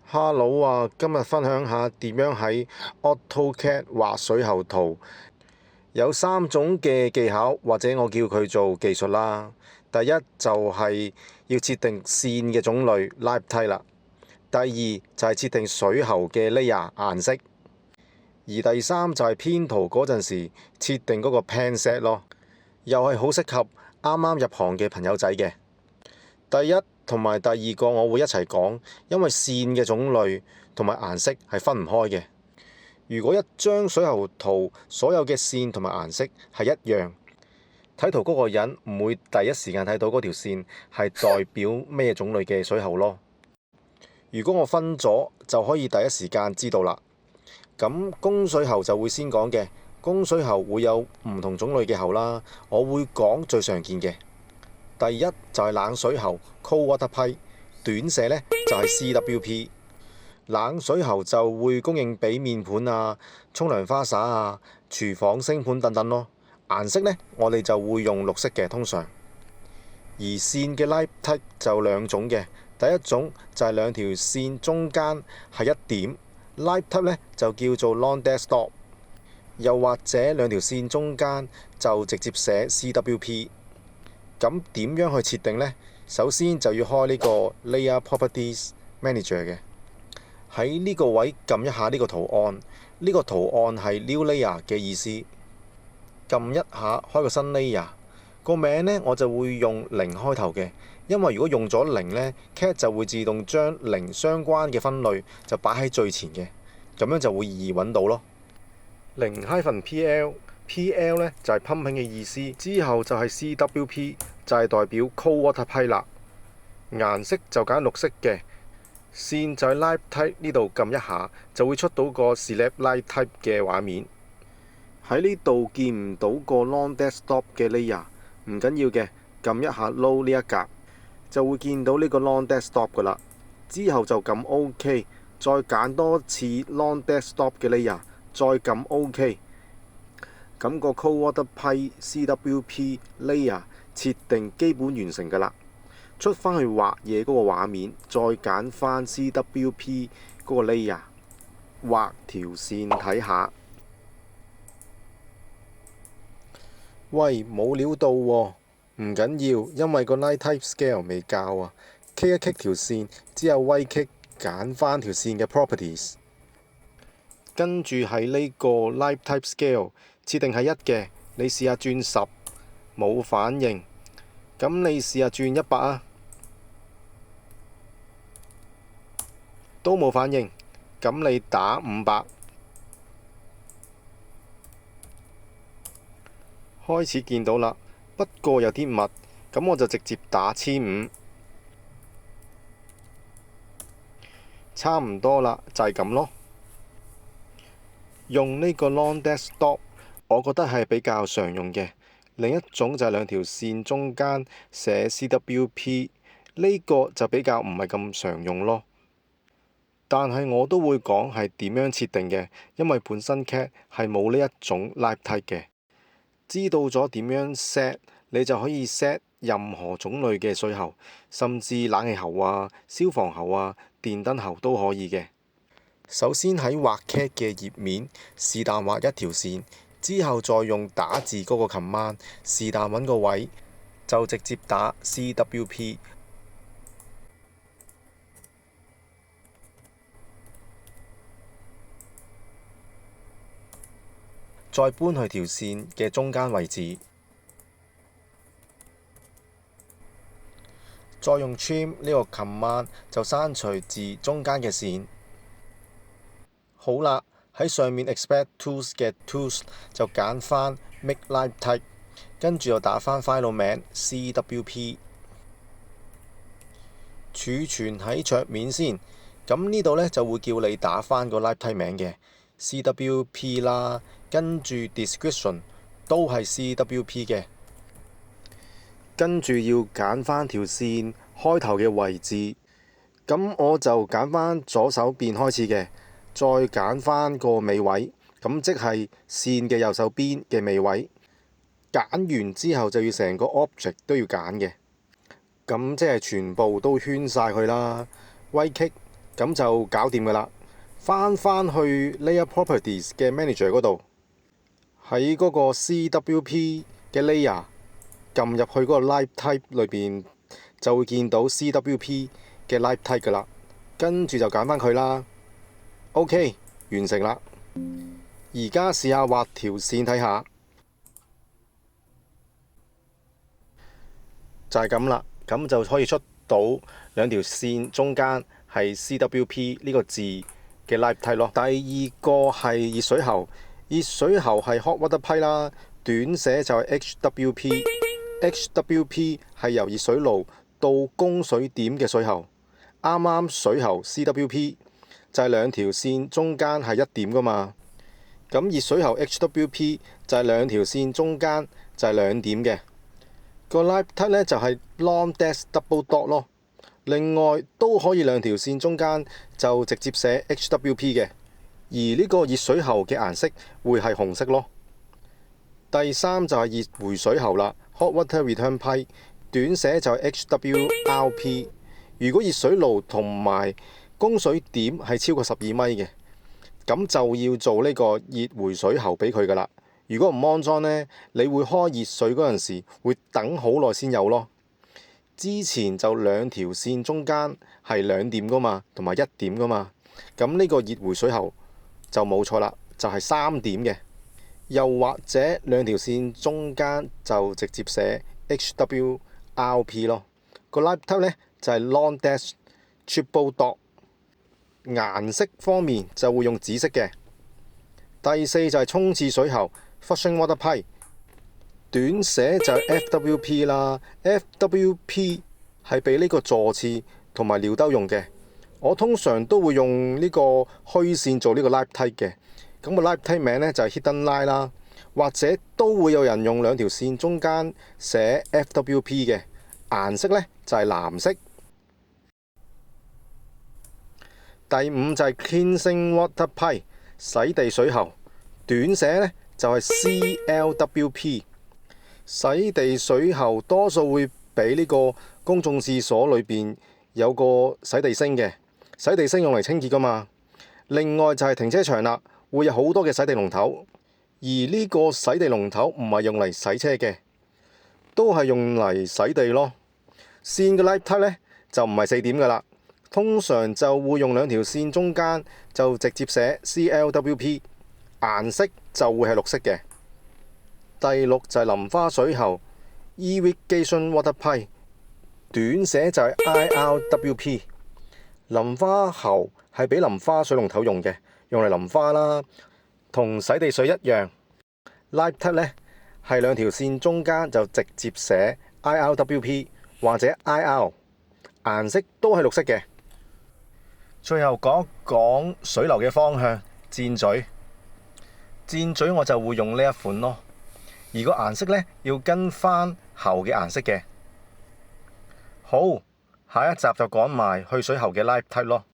Hello 啊，今日分享下點樣喺 AutoCAD 畫水喉圖。有三種嘅技巧，或者我叫佢做技術啦。第一就係要設定線嘅種類 Live Type 啦。第二就係設定水喉嘅 layer 顏色。而第三就係編圖嗰陣時設定嗰個 Pan Set 咯，又係好適合啱啱入行嘅朋友仔嘅。第一同埋第二個我會一齊講，因為線嘅種類同埋顏色係分唔開嘅。如果一張水喉圖所有嘅線同埋顏色係一樣，睇圖嗰個人唔會第一時間睇到嗰條線係代表咩種類嘅水喉咯。如果我分咗，就可以第一時間知道啦。咁供水喉就會先講嘅，供水喉會有唔同種類嘅喉啦，我會講最常見嘅。第一就係冷水喉 Cold Water Pipe， 短寫呢就係 CWP。冷水喉就會供應俾面盤啊、沖涼花灑啊、廚房星盤等等咯。顏色呢，我哋就會用綠色嘅通常。而線嘅 Live Type 就兩種嘅，第一種就係兩條線中間係一點 Live Type 呢就叫做 Long Dead Stop， 又或者兩條線中間就直接寫 CWP。咁點樣去設定呢？首先就要開呢個 Layer Properties Manager 嘅，喺呢個位撳一下呢個圖案，呢個圖案係 New Layer 嘅意思。撳一下開個新 Layer， 個名呢我就會用0開頭嘅，因為如果用咗0呢 CAD 就會自動將0相關嘅分類就擺喺最前嘅，咁樣就會易揾到咯。0-PL 呢就係 pumping 嘅意思，之後就係 CWP 就係代表 Cold Water Pipe 啦。顏色就揀綠色嘅，線就喺 Live Type 呢度撳一下，就會出到個 Select Live Type 嘅畫面。喺呢度見唔到個 Long Dead Stop 嘅 layer， 唔緊要嘅，撳一下 Low 呢一格，就會見到呢個 Long Dead Stop 噶啦。之後就撳 OK， 再揀多次 Long Dead Stop 嘅 layer， 再撳 OK。咁個 Cold Water Pipe CWP layer 設定基本完成㗎啦，出返去畫嘢嗰個畫面，再揀返 CWP 嗰個 layer， 畫條線睇下。喂，冇料到喎，唔緊要，因為個 Live Type Scale 未校啊。K 一 K 條線，之後威 K 揀返條線嘅 Properties， 跟住喺呢個 Live Type Scale。設定係1嘅，你試下轉10，冇反應。咁你試下轉100啊，都冇反應。咁你打500，開始見到啦。不過有啲密，咁我就直接打1500，差唔多啦，就係咁咯。用呢個 Long Dead Stop，我覺得係比較常用嘅。另一種就係兩條線中間寫 CWP， 呢個就比較唔係咁常用咯。但係我都會講係點樣設定嘅，因為本身 CAD 係冇呢一種 Live Type 嘅。知道咗點樣 set， 你就可以 set 任何種類嘅水喉，甚至冷氣喉啊、消防喉啊、電燈喉都可以嘅。首先喺畫 CAD 嘅頁面，是但畫一條線，之後再用打字嗰個 command， 是但揾個位就直接打 CWP， 再搬去條線嘅中間位置，再用 trim 呢個 command 就刪除字中間嘅線。好啦，喺上面 Expert Tools 嘅 Tools 就揀返 Make Live Type， 跟住又打返 file 名 CWP， 儲存喺桌面先。咁呢度呢，就會叫你打返個 Live Type 名嘅 CWP 啦，跟住 Description 都係 CWP 嘅，跟住要揀返條線開頭嘅位置。咁我就揀返左手邊開始嘅。再揀返個尾位，咁即係線嘅右手邊嘅尾位。揀完之後就要成個 object 都要揀嘅，咁即係全部都圈晒佢啦。威 Click 咁就搞掂㗎啦。翻去 Layer Properties 嘅 Manager 嗰度，喺嗰個 CWP 嘅 Layer 撳入去嗰個 Live Type 裏邊，就會見到 CWP 嘅 Live Type 㗎啦。跟住就揀翻佢啦。OK， 完成啦。而家試下畫條線睇下，就係咁啦。咁就可以出到兩條線中間係 CWP 呢個字嘅 Live Type 咯。第二個係熱水喉，熱水喉係 Hot Water Pipe 啦，短寫就係 HWP。HWP 係由熱水爐到供水點嘅水喉。啱啱水喉 CWP 就係兩條線中間係一點㗎嘛。咁熱水喉 HWP 就係兩條線中間就係兩點嘅。個 Live Type 呢就係 Long Dash Double Dot 咯。另外都可以兩條線中間就直接寫 HWP 嘅。而呢個熱水喉嘅顏色會係紅色咯。第三就係熱回水喉啦， Hot Water Return Pipe， 短寫就係 HWRP。如果熱水爐同埋供水點係超過12米嘅，咁就要做呢個熱回水喉俾佢㗎啦。如果唔安裝呢，你會開熱水嗰陣時會等好耐先有咯。之前就兩條線中間係兩點㗎嘛，同埋一點㗎嘛。咁呢個熱回水喉就冇錯啦，就係3點嘅。又或者兩條線中間就直接寫 HWRP 咯。個 Live Type 呢就係 Long Dash Triple Dot。顏色方面就會用紫色嘅。第四就係沖廁水喉 Flushing Water Pipe， 短寫就係 FWP 啦。FWP 係俾呢個坐廁同埋尿兜用嘅。我通常都會用呢個虛線做呢個 Live Type 嘅。咁個 Live Type 名呢就係 Hidden Line 啦，或者都會有人用兩條線中間寫 FWP 嘅。顏色呢就係藍色。第五就係 Cleansing Water Pipe， 洗地水喉，短寫呢就係 CLWP。 洗地水喉多數會俾呢個公眾廁所裏邊有個洗地星嘅，洗地星用嚟清潔㗎嘛。另外就係停車場啦，會有好多嘅洗地龍頭，而呢個洗地龍頭唔係用嚟洗車嘅，都係用嚟洗地咯。線嘅 Live Type 呢就唔係4點㗎啦。通常就會用兩條線中間就直接寫 CLWP， 顏色就會係綠色嘅。第六就係淋花水喉 Irrigation Water Pipe， 短寫就係 IRWP。 淋花喉係俾淋花水龍頭用嘅，用嚟淋花啦，同洗地水一樣。Live Type 呢係兩條線中間就直接寫 IRWP 或者 IR， 顏色都係綠色嘅。最後講一講水流嘅方向，箭嘴。箭嘴我就會用呢一款咯。而個顏色呢，要跟翻喉嘅顏色嘅。好，下一集就講埋去水喉嘅 Live Type 咯。